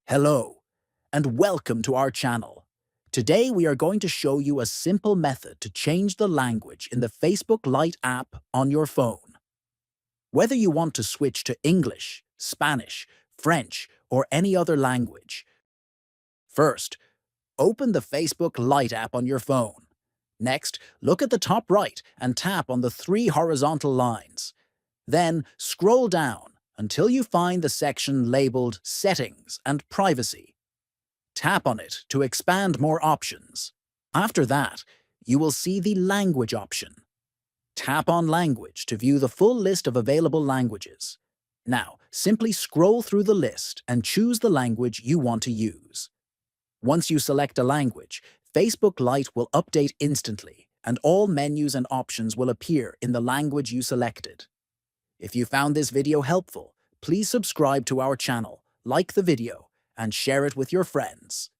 Hello, and welcome to our channel. Today we are going to show you a simple method to change the language in the Facebook Lite app on your phone. Whether you want to switch to English, Spanish, French, or any other language. First, open the Facebook Lite app on your phone. Next, look at the top right and tap on the three horizontal lines. Then scroll down until you find the section labeled Settings and Privacy. Tap on it to expand more options. After that, you will see the Language option. Tap on Language to view the full list of available languages. Now, simply scroll through the list and choose the language you want to use. Once you select a language, Facebook Lite will update instantly, and all menus and options will appear in the language you selected. If you found this video helpful, please subscribe to our channel, like the video, and share it with your friends.